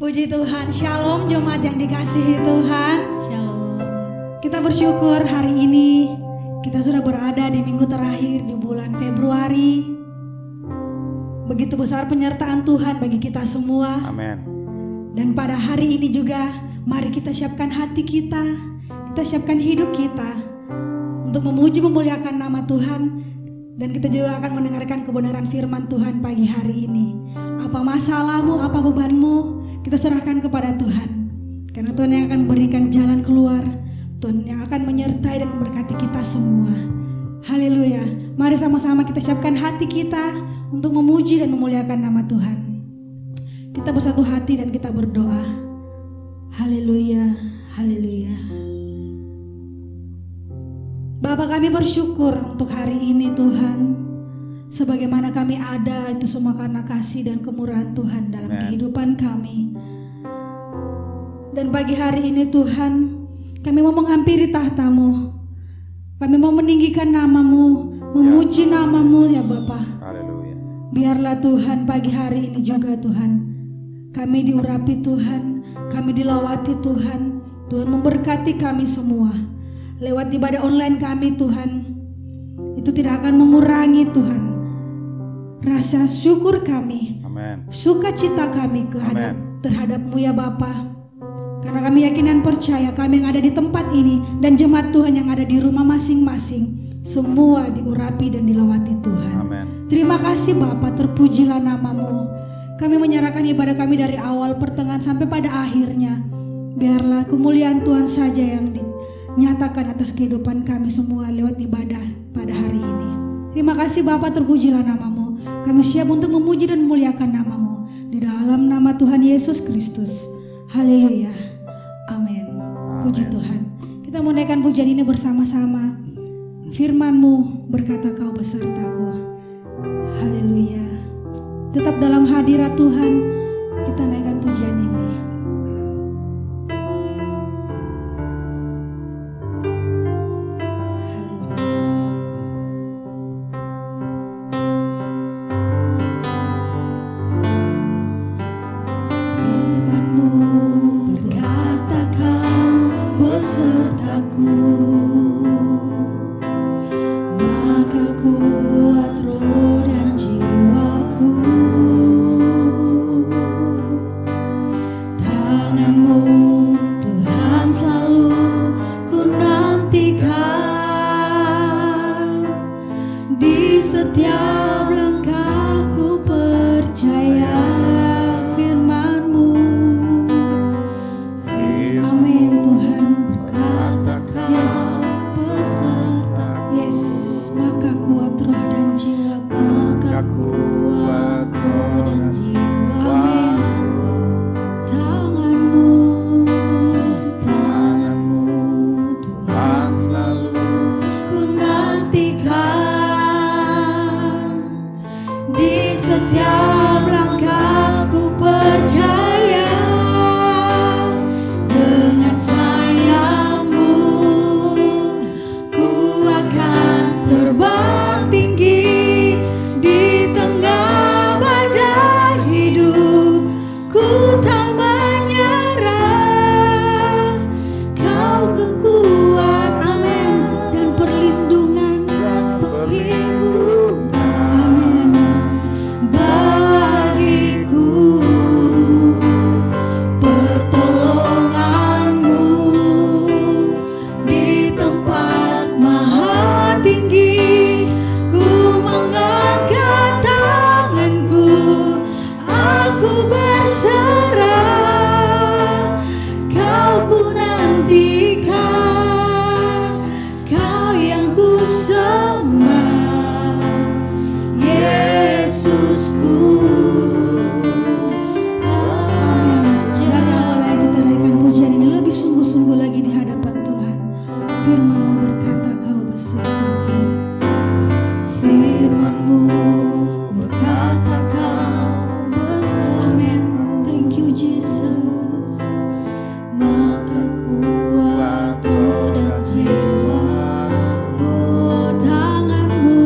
Puji Tuhan, Shalom jemaat yang dikasihi Tuhan. Shalom. Kita bersyukur hari ini kita sudah berada di minggu terakhir di bulan Februari. Begitu besar penyertaan Tuhan bagi kita semua. Amin. Dan pada hari ini juga mari kita siapkan hati kita siapkan hidup kita untuk memuji memuliakan nama Tuhan. Dan kita juga akan mendengarkan kebenaran firman Tuhan pagi hari ini. Apa masalahmu, apa bebanmu, kita serahkan kepada Tuhan. Karena Tuhan yang akan memberikan jalan keluar, Tuhan yang akan menyertai dan memberkati kita semua. Haleluya. Mari sama-sama kita siapkan hati kita untuk memuji dan memuliakan nama Tuhan. Kita bersatu hati dan kita berdoa. Haleluya, haleluya. Bapa, kami bersyukur untuk hari ini Tuhan. Sebagaimana kami ada itu semua karena kasih dan kemurahan Tuhan dalam kehidupan kami. Dan pagi hari ini Tuhan, kami mau menghampiri tahta-Mu. Kami mau meninggikan nama-Mu, memuji nama-Mu ya Bapa. Haleluya. Biarlah Tuhan pagi hari ini juga Tuhan, kami diurapi Tuhan, kami dilawati Tuhan. Tuhan memberkati kami semua. Lewat ibadah online kami Tuhan, itu tidak akan mengurangi Tuhan rasa syukur kami, Amin. sukacita kami terhadap-Mu ya Bapa. Karena kami yakin dan percaya kami yang ada di tempat ini dan jemaat Tuhan yang ada di rumah masing-masing, semua diurapi dan dilawati Tuhan. Amin. Terima kasih Bapa, terpujilah nama-Mu. Kami menyerahkan ibadah kami dari awal, pertengahan sampai pada akhirnya. Biarlah kemuliaan Tuhan saja yang nyatakan atas kehidupan kami semua lewat ibadah pada hari ini. Terima kasih Bapa, terpujilah nama-Mu. Kami siap untuk memuji dan memuliakan nama-Mu di dalam nama Tuhan Yesus Kristus. Haleluya. Amin. Puji Tuhan. Kita mau naikkan pujian ini bersama-sama. Firman-Mu berkata, Kau besertaku. Haleluya. Tetap dalam hadirat Tuhan kita naikkan pujian ini. Besertaku, maka kuat roh dan jiwaku. Tangan-Mu Tuhan selalu ku nantikan. Di setiap langkahku percaya firman-Mu. Amin Tuhan. Yes, yes, maka kuat roh dan jiwaku. Amin. Tangan-Mu Tuhan selalu ku nantikan. Di setiap langkahku percaya dengan sayang-Mu ku akan terbang tinggi di tengah badai hidup. Ku tak menyerah, Kau kekuat, amin, dan perlindungan. Amin. Bagiku pertolongan-Mu di tempat maha tinggi. Ku mengangkat tanganku, aku berserah. Kau ku nantikan, Kau yang ku sembah, Yesusku. Amin. Dari awal lagi kita naikkan pujian ini lebih sungguh-sungguh lagi di hadapan Tuhan. Firman-Mu berkata, Kau besertaku. Firman-Mu berkata, Kau besertaku. Amin. Thank you Jesus. Maka kuat roh dan jiwa. Oh, tangan-Mu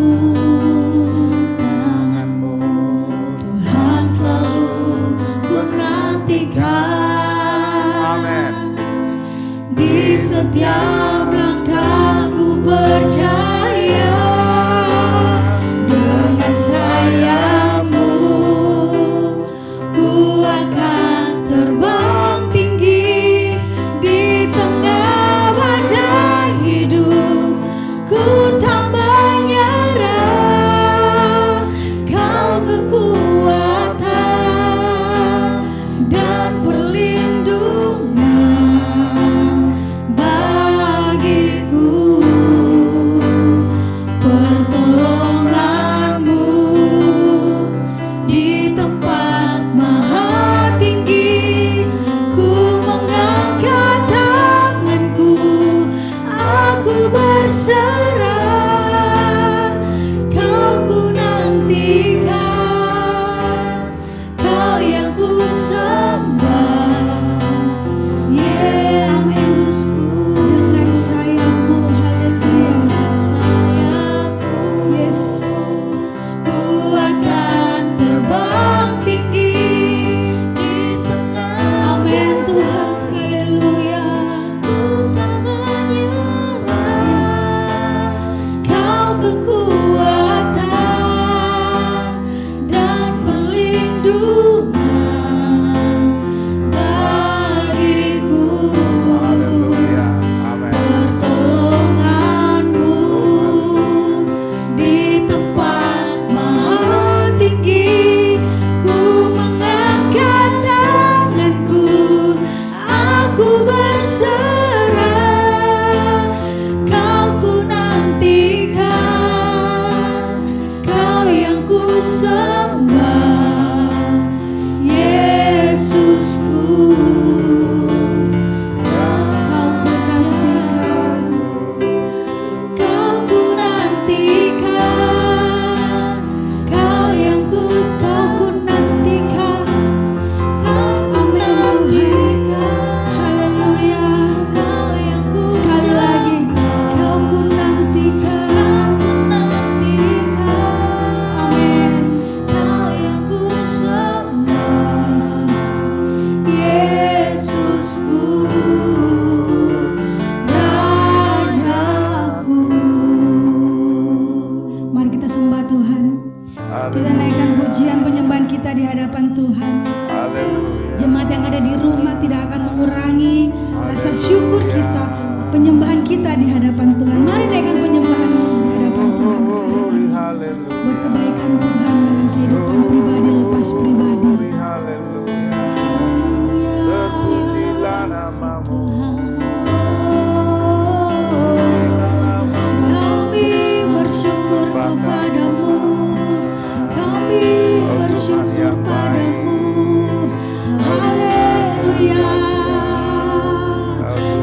sembah, Yesusku. Kita naikkan pujian penyembahan kita di hadapan Tuhan. Jemaat yang ada di rumah tidak akan mengurangi rasa syukur kita, penyembahan kita di hadapan Tuhan. Mari naikkan penyembahan di hadapan Tuhan hari ini. Buat kebaikan Tuhan dalam kehidupan pribadi lepas pribadi. Kami bersyukur kepadamu. Kami bersyukur padamu. Haleluya,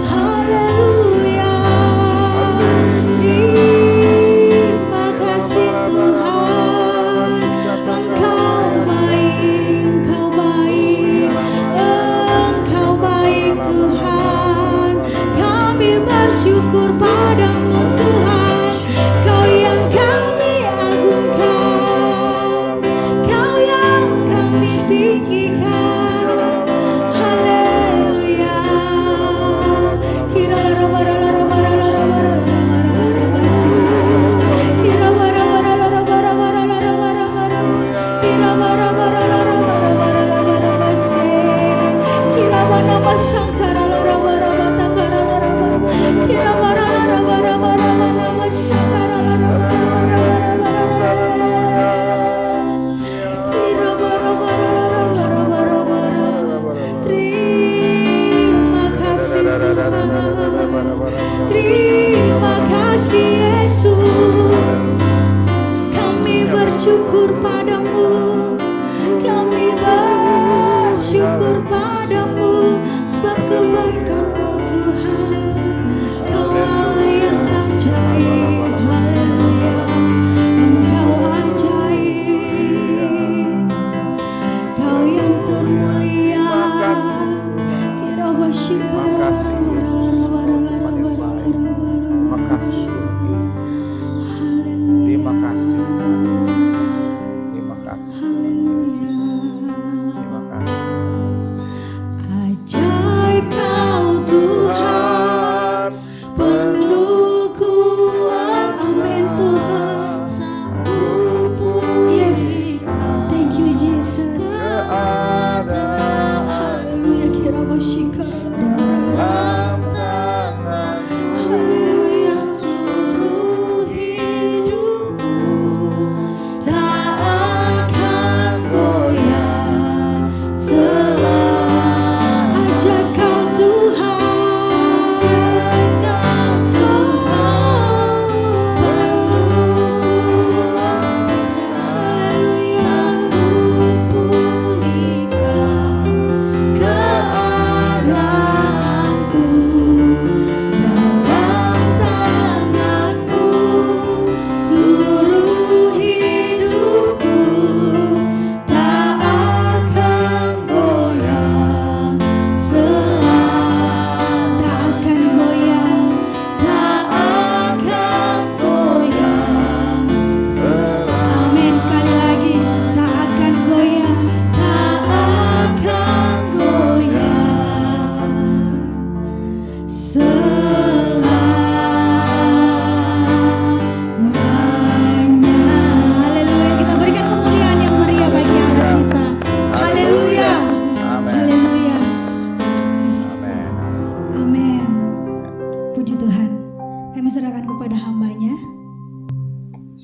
haleluya. Terima kasih Tuhan. Engkau baik, Engkau baik, Engkau baik Tuhan. Kami bersyukur padamu Tuhan. Kau yang kami agungkan, tinggikan. Haleluya. Kira lara bara lara bara lara bara lara bara lara basi. Kira bara bara lara bara bara lara bara bara. Kira bara bara lara bara bara lara basi. Kira mana masangkara lara bara bata kara lara bara. Kira bara lara bara bara mana masangkara lara bara bara bara bara. Terima kasih Yesus. Kami bersyukur padamu. Kami bersyukur padamu sebab kebaikan-Mu Tuhan. Kau Allah yang ajaib. Haleluya. Engkau ajaib. Kau yang termulia. Kira basyikara. Terima kasih. Terima kasih. Haleluya. Terima kasih. Ajaib Kau Tuhan, penuh kuasa. Amin Tuhan. Yes, thank you Jesus. Haleluya. Kira basyikara.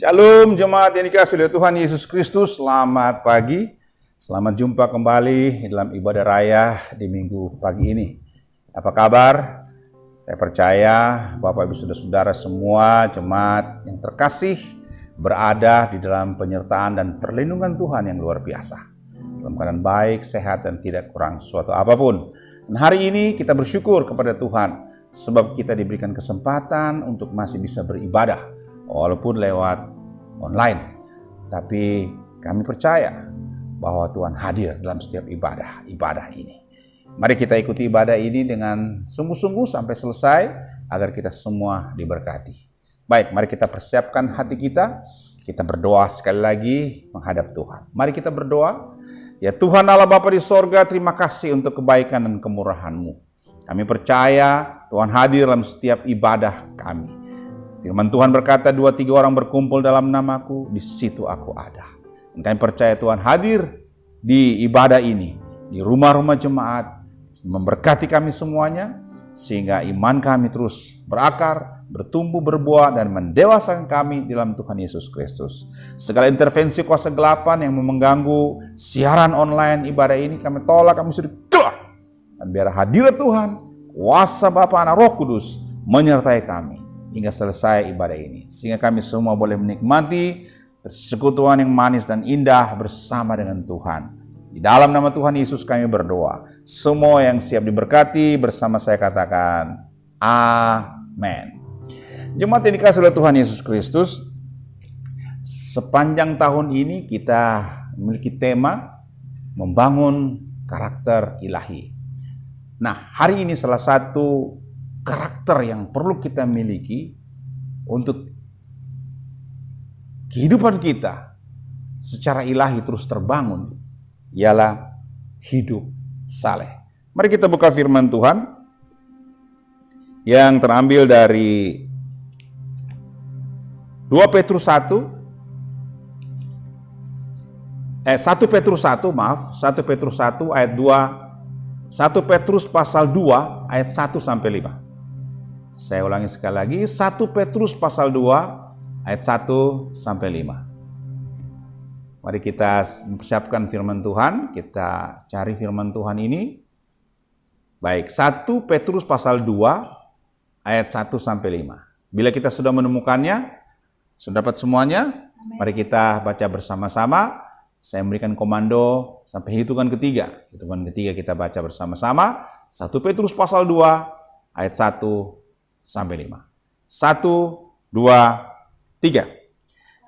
Shalom jemaat yang dikasihi oleh Tuhan Yesus Kristus, selamat pagi. Selamat jumpa kembali dalam ibadah raya di minggu pagi ini. Apa kabar? Saya percaya Bapak Ibu Saudara-saudara semua jemaat yang terkasih berada di dalam penyertaan dan perlindungan Tuhan yang luar biasa. Dalam keadaan baik, sehat, dan tidak kurang suatu apapun. Dan hari ini kita bersyukur kepada Tuhan sebab kita diberikan kesempatan untuk masih bisa beribadah walaupun lewat online. Tapi kami percaya bahwa Tuhan hadir dalam setiap ibadah ini. Mari kita ikuti ibadah ini dengan sungguh-sungguh sampai selesai agar kita semua diberkati. Baik, mari kita persiapkan hati kita. Kita berdoa sekali lagi menghadap Tuhan. Mari kita berdoa. Ya Tuhan Allah Bapa di sorga, terima kasih untuk kebaikan dan kemurahan-Mu. Kami percaya Tuhan hadir dalam setiap ibadah kami. Firman Tuhan berkata, 2-3 orang berkumpul dalam namaku, di situ aku ada. Dan kami percaya Tuhan hadir di ibadah ini, di rumah-rumah jemaat, memberkati kami semuanya, sehingga iman kami terus berakar, bertumbuh, berbuah, dan mendewasakan kami dalam Tuhan Yesus Kristus. Segala intervensi kuasa gelapan yang mengganggu siaran online ibadah ini, kami tolak, kami sudah keluar. Dan biar hadirat Tuhan, kuasa Bapa, Anak, Roh Kudus menyertai kami hingga selesai ibadah ini. Sehingga kami semua boleh menikmati persekutuan yang manis dan indah bersama dengan Tuhan. Di dalam nama Tuhan Yesus kami berdoa. Semua yang siap diberkati bersama saya katakan, amin. Jemaat yang dikasihi oleh Tuhan Yesus Kristus, sepanjang tahun ini kita memiliki tema membangun karakter ilahi. Nah, hari ini salah satu karakter yang perlu kita miliki untuk kehidupan kita secara ilahi terus terbangun ialah hidup saleh. Mari kita buka firman Tuhan yang terambil dari 1 Petrus 1 ayat 2, 1 Petrus pasal 2 ayat 1 sampai 5. Saya ulangi sekali lagi, 1 Petrus pasal 2 ayat 1 sampai 5. Mari kita mempersiapkan firman Tuhan, kita cari firman Tuhan ini. Baik, 1 Petrus pasal 2 ayat 1 sampai 5. Bila kita sudah menemukannya, sudah dapat semuanya? Mari kita baca bersama-sama. Saya memberikan komando sampai hitungan ketiga. Hitungan ketiga kita baca bersama-sama. 1 Petrus pasal 2 ayat 1 sampai 5. 1, 2, 3.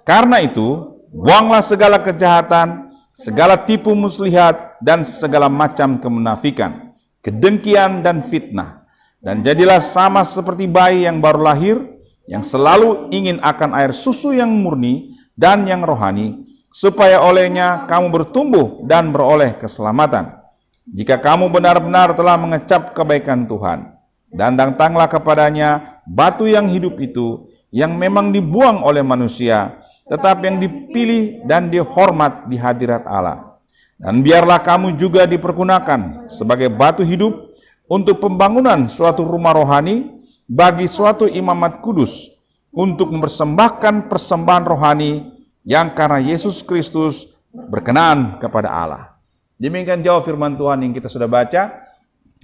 Karena itu, buanglah segala kejahatan, segala tipu muslihat, dan segala macam kemunafikan, kedengkian dan fitnah. Dan jadilah sama seperti bayi yang baru lahir, yang selalu ingin akan air susu yang murni dan yang rohani, supaya olehnya kamu bertumbuh dan beroleh keselamatan. Jika kamu benar-benar telah mengecap kebaikan Tuhan, dan datanglah kepadanya batu yang hidup itu, yang memang dibuang oleh manusia, tetapi yang dipilih dan dihormat di hadirat Allah. Dan biarlah kamu juga dipergunakan sebagai batu hidup untuk pembangunan suatu rumah rohani, bagi suatu imamat kudus, untuk mempersembahkan persembahan rohani yang karena Yesus Kristus berkenan kepada Allah. Demikian jauh firman Tuhan yang kita sudah baca.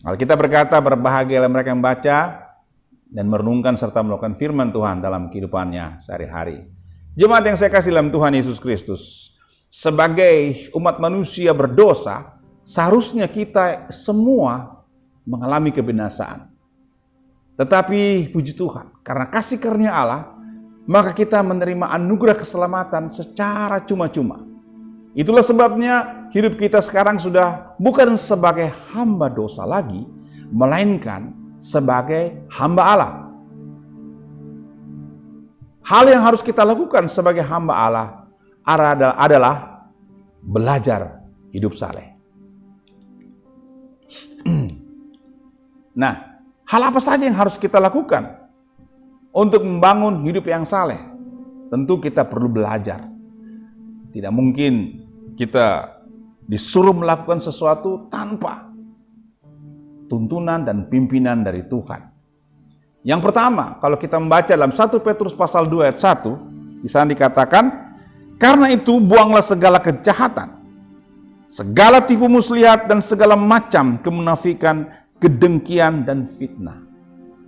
Alkitab berkata, berbahagialah mereka yang baca dan merenungkan serta melakukan firman Tuhan dalam kehidupannya sehari-hari. Jemaat yang saya kasih dalam Tuhan Yesus Kristus, sebagai umat manusia berdosa, seharusnya kita semua mengalami kebinasaan. Tetapi puji Tuhan, karena kasih karunia Allah, maka kita menerima anugerah keselamatan secara cuma-cuma. Itulah sebabnya hidup kita sekarang sudah bukan sebagai hamba dosa lagi, melainkan sebagai hamba Allah. Hal yang harus kita lakukan sebagai hamba Allah adalah belajar hidup saleh. Nah, hal apa saja yang harus kita lakukan untuk membangun hidup yang saleh? Tentu kita perlu belajar. Tidak mungkin kita disuruh melakukan sesuatu tanpa tuntunan dan pimpinan dari Tuhan. Yang pertama, kalau kita membaca dalam 1 Petrus pasal 2 ayat 1, di sana dikatakan, karena itu buanglah segala kejahatan, segala tipu muslihat, dan segala macam kemunafikan, kedengkian dan fitnah.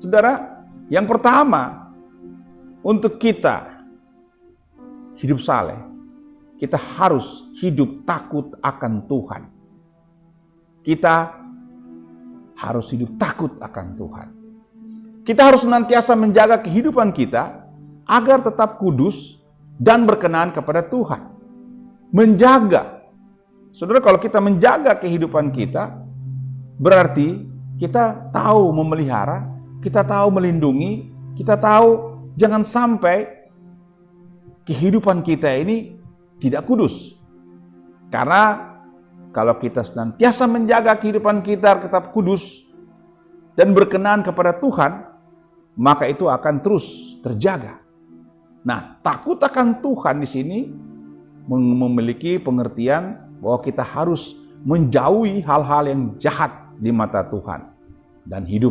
Saudara, yang pertama untuk kita hidup saleh, kita harus hidup takut akan Tuhan. Kita harus hidup takut akan Tuhan. Kita harus senantiasa menjaga kehidupan kita agar tetap kudus dan berkenan kepada Tuhan. Menjaga. Saudara, kalau kita menjaga kehidupan kita, berarti kita tahu memelihara, kita tahu melindungi, kita tahu jangan sampai kehidupan kita ini tidak kudus. Karena kalau kita senantiasa menjaga kehidupan kita tetap kudus dan berkenan kepada Tuhan, maka itu akan terus terjaga. Nah, takut akan Tuhan di sini memiliki pengertian bahwa kita harus menjauhi hal-hal yang jahat di mata Tuhan dan hidup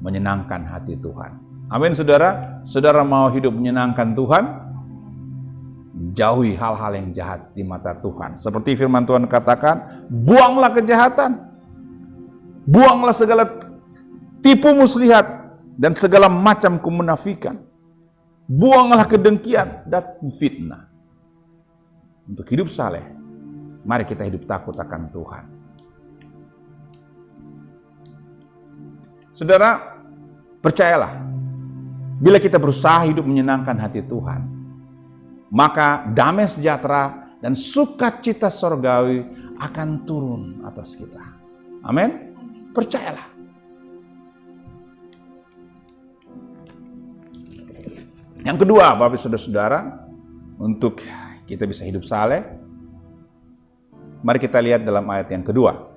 menyenangkan hati Tuhan. Amin, saudara. Saudara mau hidup menyenangkan Tuhan? Jauhi hal-hal yang jahat di mata Tuhan. Seperti firman Tuhan katakan, buanglah kejahatan, buanglah segala tipu muslihat dan segala macam kemunafikan. Buanglah kedengkian dan fitnah. Untuk hidup saleh, mari kita hidup takut akan Tuhan. Saudara, percayalah, bila kita berusaha hidup menyenangkan hati Tuhan, maka damai sejahtera dan sukacita sorgawi akan turun atas kita. Amin. Percayalah. Yang kedua, Bapak Saudara-saudara, untuk kita bisa hidup saleh, mari kita lihat dalam ayat yang kedua.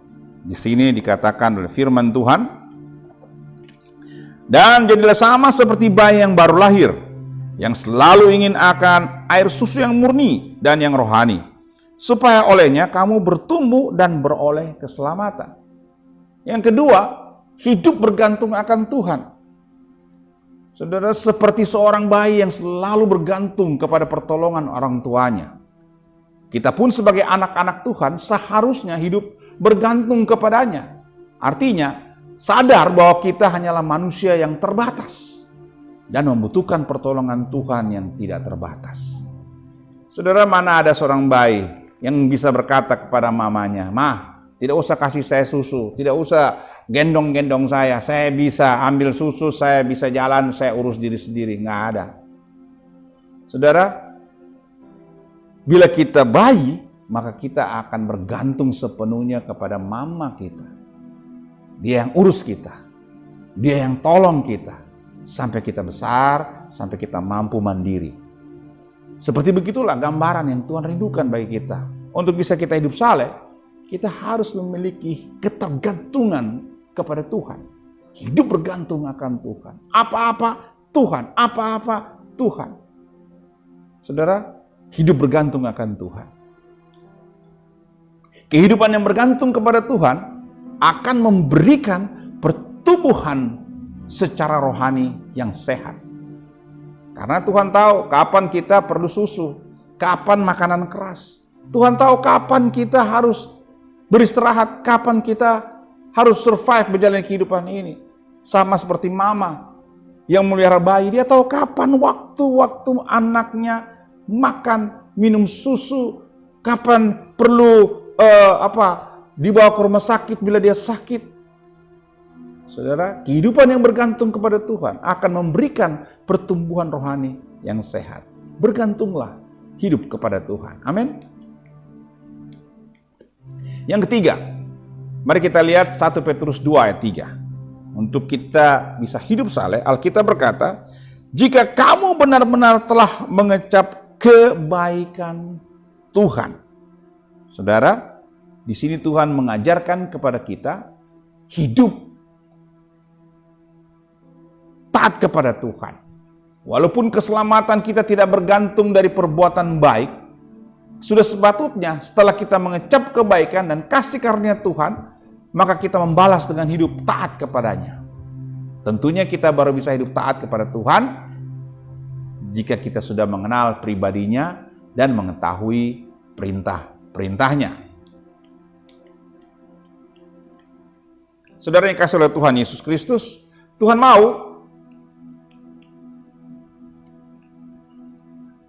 Di sini dikatakan oleh firman Tuhan, dan jadilah sama seperti bayi yang baru lahir, yang selalu ingin akan air susu yang murni dan yang rohani, supaya olehnya kamu bertumbuh dan beroleh keselamatan. Yang kedua, hidup bergantung akan Tuhan. Saudara, seperti seorang bayi yang selalu bergantung kepada pertolongan orang tuanya. Kita pun sebagai anak-anak Tuhan seharusnya hidup bergantung kepadanya. Artinya, sadar bahwa kita hanyalah manusia yang terbatas dan membutuhkan pertolongan Tuhan yang tidak terbatas. Saudara, mana ada seorang bayi yang bisa berkata kepada mamanya, "Mah, tidak usah kasih saya susu, tidak usah gendong-gendong saya bisa ambil susu, saya bisa jalan, saya urus diri sendiri." Nggak ada. Saudara, bila kita bayi, maka kita akan bergantung sepenuhnya kepada mama kita. Dia yang urus kita, dia yang tolong kita, sampai kita besar, sampai kita mampu mandiri. Seperti begitulah gambaran yang Tuhan rindukan bagi kita. Untuk bisa kita hidup saleh, kita harus memiliki ketergantungan kepada Tuhan. Hidup bergantung akan Tuhan. Apa-apa Tuhan, apa-apa Tuhan. Saudara, hidup bergantung akan Tuhan. Kehidupan yang bergantung kepada Tuhan akan memberikan pertumbuhan secara rohani yang sehat. Karena Tuhan tahu kapan kita perlu susu, kapan makanan keras. Tuhan tahu kapan kita harus beristirahat, kapan kita harus survive berjalan kehidupan ini. Sama seperti mama yang melihara bayi, dia tahu kapan waktu anaknya makan, minum susu, kapan perlu dibawa ke rumah sakit bila dia sakit. Saudara, kehidupan yang bergantung kepada Tuhan akan memberikan pertumbuhan rohani yang sehat. Bergantunglah hidup kepada Tuhan. Amin. Yang ketiga, mari kita lihat 1 Petrus 2 ayat 3. Untuk kita bisa hidup saleh, Alkitab berkata, jika kamu benar-benar telah mengecap kebaikan Tuhan. Saudara, di sini Tuhan mengajarkan kepada kita hidup taat kepada Tuhan. Walaupun keselamatan kita tidak bergantung dari perbuatan baik, sudah sepatutnya setelah kita mengecap kebaikan dan kasih karunia Tuhan, maka kita membalas dengan hidup taat kepadanya. Tentunya kita baru bisa hidup taat kepada Tuhan jika kita sudah mengenal pribadinya dan mengetahui perintah-perintahnya. Saudara yang kasih oleh Tuhan Yesus Kristus, Tuhan mau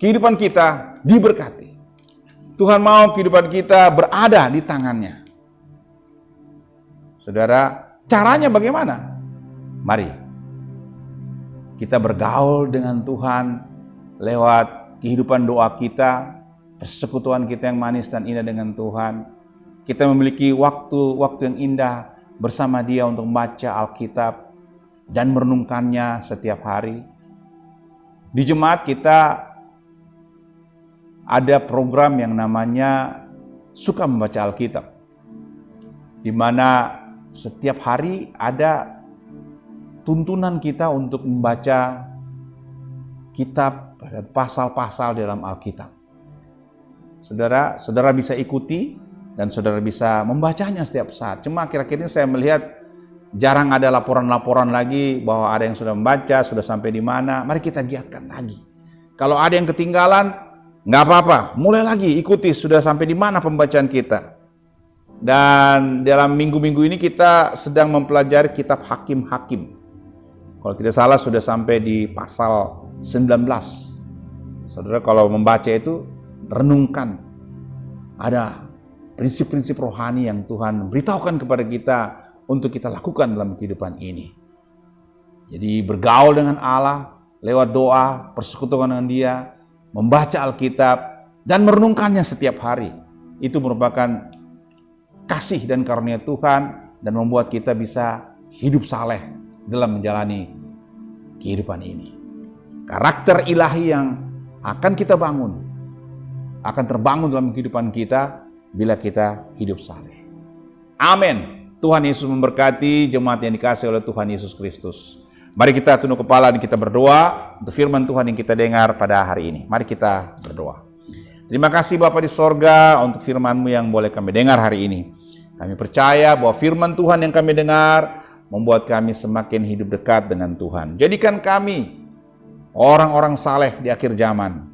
kehidupan kita diberkati. Tuhan mau kehidupan kita berada di tangannya. Saudara, caranya bagaimana? Mari kita bergaul dengan Tuhan lewat kehidupan doa kita, persekutuan kita yang manis dan indah dengan Tuhan. Kita memiliki waktu yang indah bersama Dia untuk membaca Alkitab dan merenungkannya setiap hari. Di jemaat kita ada program yang namanya Suka Membaca Alkitab, di mana setiap hari ada tuntunan kita untuk membaca kitab dan pasal-pasal dalam Alkitab. Saudara bisa ikuti dan saudara bisa membacanya setiap saat. Cuma akhir-akhir ini saya melihat jarang ada laporan-laporan lagi bahwa ada yang sudah membaca, sudah sampai di mana. Mari kita giatkan lagi. Kalau ada yang ketinggalan, nggak apa-apa, mulai lagi, ikuti sudah sampai di mana pembacaan kita. Dan dalam minggu-minggu ini kita sedang mempelajari kitab Hakim-Hakim. Kalau tidak salah sudah sampai di pasal 19. Saudara kalau membaca itu, renungkan. Ada prinsip-prinsip rohani yang Tuhan beritahukan kepada kita untuk kita lakukan dalam kehidupan ini. Jadi bergaul dengan Allah lewat doa, persekutuan dengan Dia, membaca Alkitab, dan merenungkannya setiap hari. Itu merupakan kasih dan karunia Tuhan dan membuat kita bisa hidup saleh dalam menjalani kehidupan ini. Karakter ilahi yang akan kita bangun akan terbangun dalam kehidupan kita bila kita hidup saleh. Amin. Tuhan Yesus memberkati jemaat yang dikasihi oleh Tuhan Yesus Kristus. Mari kita tunduk kepala dan kita berdoa untuk firman Tuhan yang kita dengar pada hari ini. Mari kita berdoa. Terima kasih Bapa di sorga untuk firman-Mu yang boleh kami dengar hari ini. Kami percaya bahwa firman Tuhan yang kami dengar membuat kami semakin hidup dekat dengan Tuhan. Jadikan kami orang-orang saleh di akhir zaman,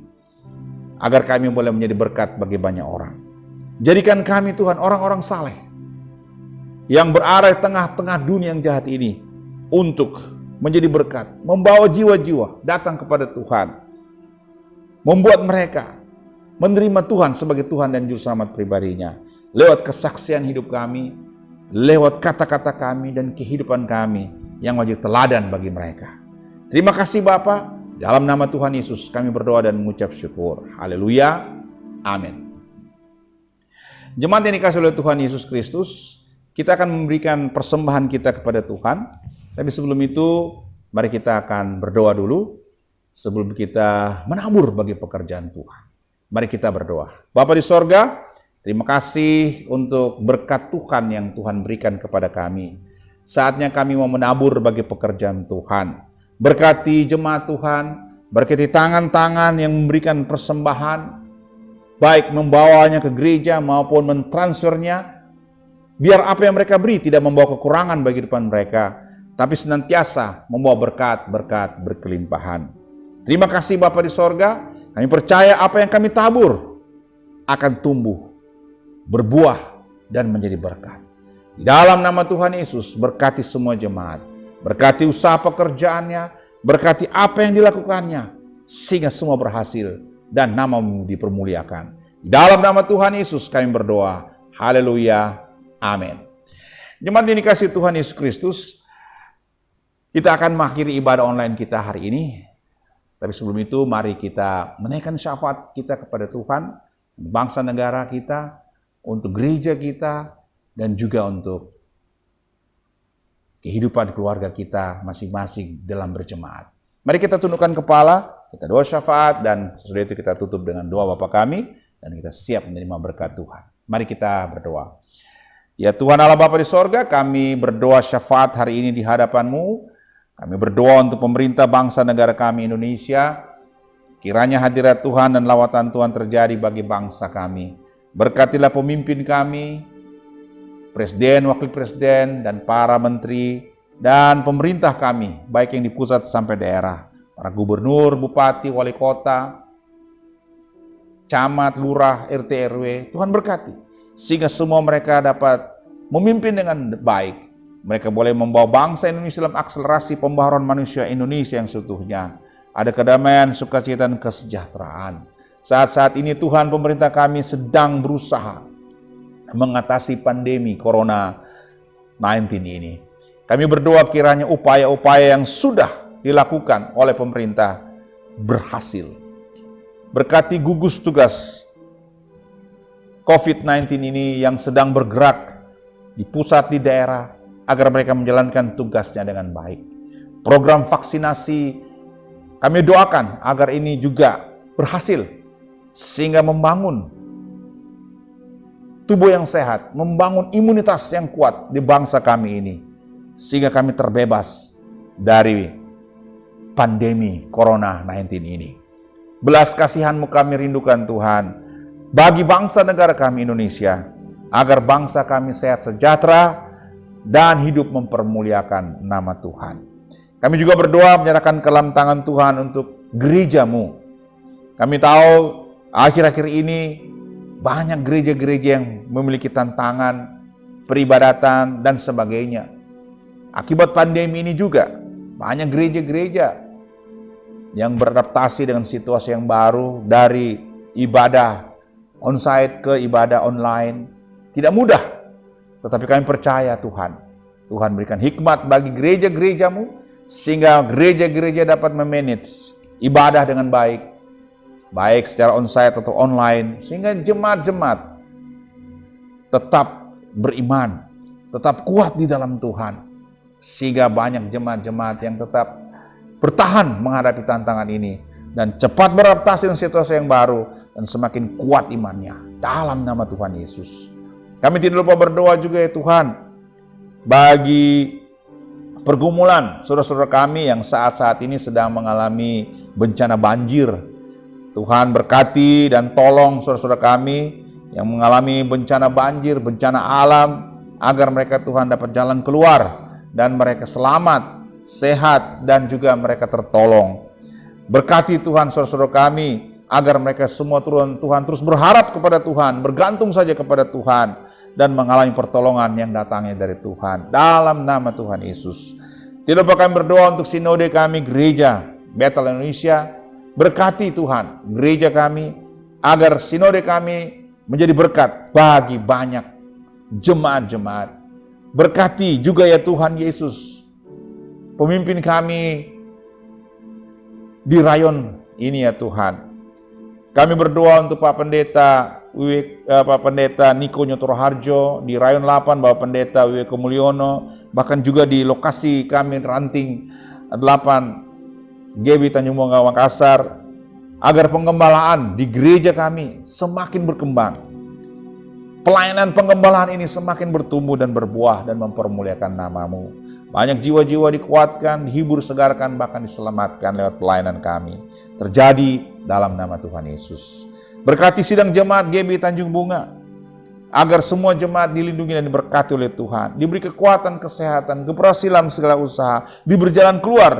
agar kami boleh menjadi berkat bagi banyak orang. Jadikan kami Tuhan orang-orang saleh yang berada di tengah-tengah dunia yang jahat ini untuk menjadi berkat, membawa jiwa-jiwa datang kepada Tuhan, membuat mereka menerima Tuhan sebagai Tuhan dan Juru Selamat pribadinya. Lewat kesaksian hidup kami, lewat kata-kata kami dan kehidupan kami yang menjadi teladan bagi mereka. Terima kasih Bapa, dalam nama Tuhan Yesus kami berdoa dan mengucap syukur. Haleluya, amin. Jemaat yang dikasihi oleh Tuhan Yesus Kristus, kita akan memberikan persembahan kita kepada Tuhan. Tapi sebelum itu, mari kita akan berdoa dulu sebelum kita menabur bagi pekerjaan Tuhan. Mari kita berdoa. Bapa di sorga, terima kasih untuk berkat Tuhan yang Tuhan berikan kepada kami. Saatnya kami mau menabur bagi pekerjaan Tuhan. Berkati jemaat Tuhan, berkati tangan-tangan yang memberikan persembahan, baik membawanya ke gereja maupun mentransfernya. Biar apa yang mereka beri tidak membawa kekurangan bagi depan mereka, tapi senantiasa membawa berkat-berkat berkelimpahan. Terima kasih Bapa di sorga, kami percaya apa yang kami tabur akan tumbuh, berbuah, dan menjadi berkat. Di dalam nama Tuhan Yesus, berkati semua jemaat, berkati usaha pekerjaannya, berkati apa yang dilakukannya, sehingga semua berhasil dan nama-Mu dipermuliakan. Di dalam nama Tuhan Yesus kami berdoa. Haleluya, amin. Jemaat yang dikasihi Tuhan Yesus Kristus, kita akan mengakhiri ibadah online kita hari ini. Tapi sebelum itu, mari kita menaikkan syafaat kita kepada Tuhan, bangsa negara kita, untuk gereja kita, dan juga untuk kehidupan keluarga kita masing-masing dalam berjemaat. Mari kita tundukkan kepala, kita doa syafaat, dan sesudah itu kita tutup dengan doa Bapa kami, dan kita siap menerima berkat Tuhan. Mari kita berdoa. Ya Tuhan Allah Bapa di sorga, kami berdoa syafaat hari ini di hadapan-Mu. Kami berdoa untuk pemerintah bangsa negara kami Indonesia. Kiranya hadirat Tuhan dan lawatan Tuhan terjadi bagi bangsa kami. Berkatilah pemimpin kami, presiden, wakil presiden, dan para menteri, dan pemerintah kami, baik yang di pusat sampai daerah. Para gubernur, bupati, wali kota, camat, lurah, RT, RW. Tuhan berkati, sehingga semua mereka dapat memimpin dengan baik. Mereka boleh membawa bangsa Indonesia dalam akselerasi pembaharuan manusia Indonesia yang seutuhnya. ada kedamaian, sukacita, dan kesejahteraan. Saat-saat ini Tuhan, pemerintah kami sedang berusaha mengatasi pandemi Corona 19 ini. Kami berdoa kiranya upaya-upaya yang sudah dilakukan oleh pemerintah berhasil. Berkati gugus tugas COVID-19 ini yang sedang bergerak di pusat, di daerah, agar mereka menjalankan tugasnya dengan baik. Program vaksinasi kami doakan agar ini juga berhasil, sehingga membangun tubuh yang sehat, membangun imunitas yang kuat di bangsa kami ini, sehingga kami terbebas dari pandemi Corona 19 ini. Belas kasihan-Mu kami rindukan Tuhan, bagi bangsa negara kami Indonesia, agar bangsa kami sehat sejahtera dan hidup mempermuliakan nama Tuhan. Kami juga berdoa menyerahkan ke dalam tangan Tuhan untuk gereja-Mu. Kami tahu akhir-akhir ini banyak gereja-gereja yang memiliki tantangan, peribadatan, dan sebagainya. Akibat pandemi ini juga banyak gereja-gereja yang beradaptasi dengan situasi yang baru, dari ibadah onsite ke ibadah online. Tidak mudah, tetapi kami percaya Tuhan berikan hikmat bagi gereja-gereja-Mu, sehingga gereja-gereja dapat memanage ibadah dengan baik, baik secara onsite atau online, sehingga jemaat-jemaat tetap beriman, tetap kuat di dalam Tuhan, sehingga banyak jemaat-jemaat yang tetap bertahan menghadapi tantangan ini dan cepat beradaptasi dengan situasi yang baru dan semakin kuat imannya dalam nama Tuhan Yesus. Kami tidak lupa berdoa juga ya Tuhan bagi pergumulan saudara-saudara kami yang saat-saat ini sedang mengalami bencana banjir. Tuhan berkati dan tolong saudara-saudara kami yang mengalami bencana banjir, bencana alam, agar mereka Tuhan dapat jalan keluar dan mereka selamat, sehat, dan juga mereka tertolong. Berkati Tuhan saudara-saudara kami agar mereka semua Tuhan terus berharap kepada Tuhan, bergantung saja kepada Tuhan, dan mengalami pertolongan yang datangnya dari Tuhan dalam nama Tuhan Yesus. Tidak lupa kami berdoa untuk sinode kami gereja Bethel Indonesia. Berkati Tuhan gereja kami agar sinode kami menjadi berkat bagi banyak jemaat-jemaat. Berkati juga ya Tuhan Yesus pemimpin kami di rayon ini ya Tuhan. Kami berdoa untuk Pak Pendeta Niko Nyotoro Harjo di rayon 8, Bapak Pendeta Wiweko Mulyono, bahkan juga di lokasi kami ranting 8 GB Tanjung Bunga Makassar, agar pengembalaan di gereja kami semakin berkembang. Pelayanan pengembalaan ini semakin bertumbuh dan berbuah dan mempermuliakan nama-Mu. Banyak jiwa-jiwa dikuatkan, dihibur, segarkan, bahkan diselamatkan lewat pelayanan kami. Terjadi dalam nama Tuhan Yesus. Berkati sidang jemaat GB Tanjung Bunga, agar semua jemaat dilindungi dan diberkati oleh Tuhan. Diberi kekuatan, kesehatan, keberhasilan segala usaha, diberi jalan keluar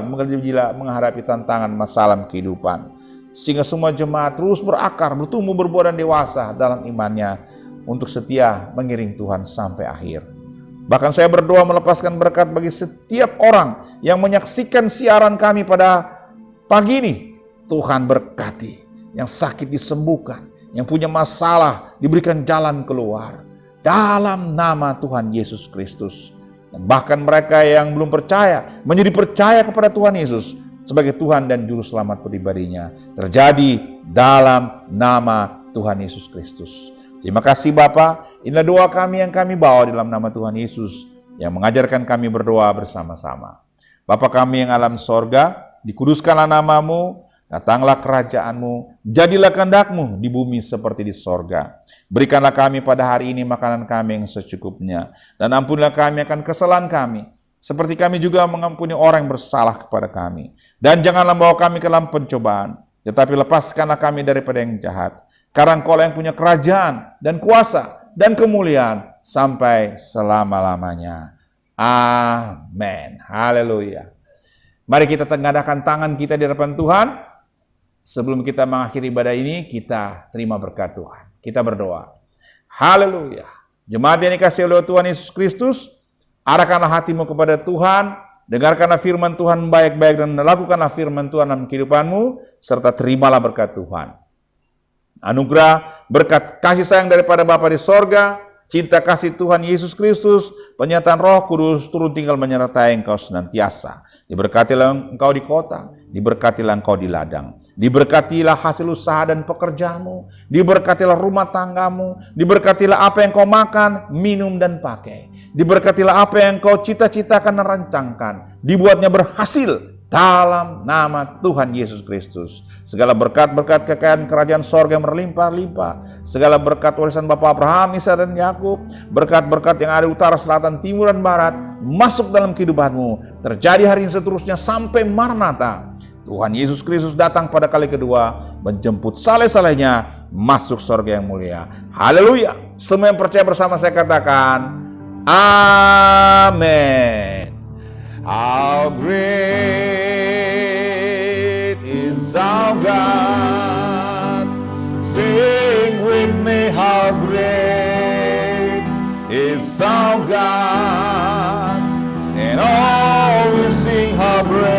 menghadapi tantangan masalah kehidupan. Sehingga semua jemaat terus berakar, bertumbuh, berbuah, dan dewasa dalam imannya, untuk setia mengiring Tuhan sampai akhir. Bahkan saya berdoa melepaskan berkat bagi setiap orang yang menyaksikan siaran kami pada pagi ini. Tuhan berkati, yang sakit disembuhkan, yang punya masalah diberikan jalan keluar dalam nama Tuhan Yesus Kristus. Dan bahkan mereka yang belum percaya menjadi percaya kepada Tuhan Yesus sebagai Tuhan dan Juru Selamat pribadinya. Terjadi dalam nama Tuhan Yesus Kristus. Terima kasih Bapa, inilah doa kami yang kami bawa dalam nama Tuhan Yesus yang mengajarkan kami berdoa bersama-sama. Bapa kami yang alam sorga, dikuduskanlah nama-Mu, datanglah kerajaan-Mu, jadilah kehendak-Mu di bumi seperti di sorga. Berikanlah kami pada hari ini makanan kami yang secukupnya, dan ampunilah kami akan kesalahan kami, seperti kami juga mengampuni orang yang bersalah kepada kami. Dan janganlah bawa kami ke dalam pencobaan, tetapi lepaskanlah kami daripada yang jahat. Karena Engkau yang punya kerajaan dan kuasa dan kemuliaan sampai selama-lamanya. Amin. Haleluya. Mari kita tengadahkan tangan kita di hadapan Tuhan. Sebelum kita mengakhiri ibadah ini, kita terima berkat Tuhan. Kita berdoa. Haleluya. Jemaat yang dikasihi oleh Tuhan Yesus Kristus, arahkanlah hatimu kepada Tuhan Dengarkanlah firman Tuhan baik-baik dan lakukanlah firman Tuhan dalam kehidupanmu, serta terimalah berkat Tuhan. Anugerah, berkat kasih sayang daripada Bapa di sorga, cinta kasih Tuhan Yesus Kristus, penyataan Roh Kudus turun tinggal menyertai engkau senantiasa. Diberkatilah engkau di kota, diberkatilah engkau di ladang, diberkatilah hasil usaha dan pekerjaanmu, diberkatilah rumah tanggamu, diberkatilah apa yang kau makan, minum dan pakai, diberkatilah apa yang kau cita-citakan dan rancangkan, dibuatnya berhasil dalam nama Tuhan Yesus Kristus. Segala berkat-berkat kekayaan kerajaan sorga yang berlimpah-limpah, segala berkat warisan Bapa Abraham, Ishak dan Yakub, berkat-berkat yang ada utara, selatan, timur dan barat, masuk dalam kehidupanmu, terjadi hari ini seterusnya sampai Maranatha. Tuhan Yesus Kristus datang pada kali kedua, menjemput saleh-salehnya masuk sorga yang mulia. Haleluya. Semua yang percaya bersama saya katakan, amin. How great is our God? Sing with me, how great is our God? And all will sing, how great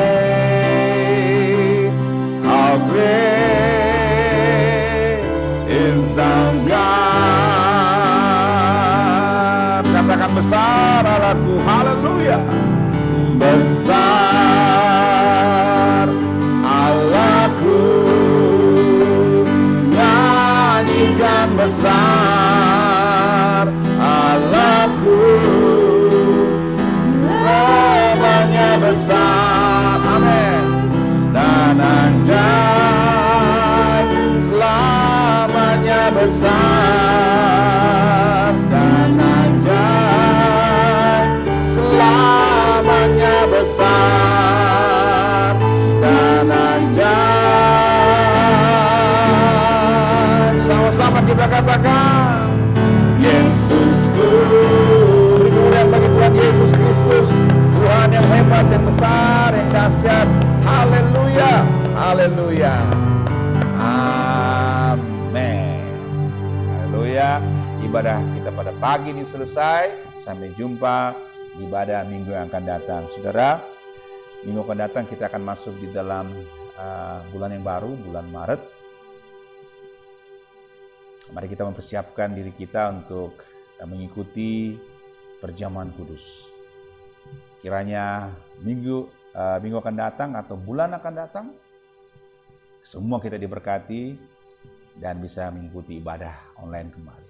is our God. Katakan besar Allahku, haleluya. Besar Allahku, nyanyikan besar Allahku, selamanya besar, amin. Dan ajaib, selamanya besar, dan ajaib, selamanya besar, dan ajaib. Sama-sama kita katakan, Yesusku. Kemuliaan bagi Tuhan Yesus Kristus, Tuhan yang hebat, yang besar, yang dahsyat. Haleluya, haleluya, amin. Haleluya. Ibadah kita pada pagi ini selesai. Sampai jumpa ibadah minggu yang akan datang. Saudara, minggu akan datang kita akan masuk di dalam bulan yang baru, bulan Maret. Mari kita mempersiapkan diri kita untuk mengikuti perjamuan kudus. Kiranya minggu akan datang atau bulan akan datang, semua kita diberkati dan bisa mengikuti ibadah online kembali.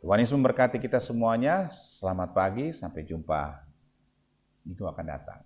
Tuhan Yesus memberkati kita semuanya. Selamat pagi, sampai jumpa minggu akan datang.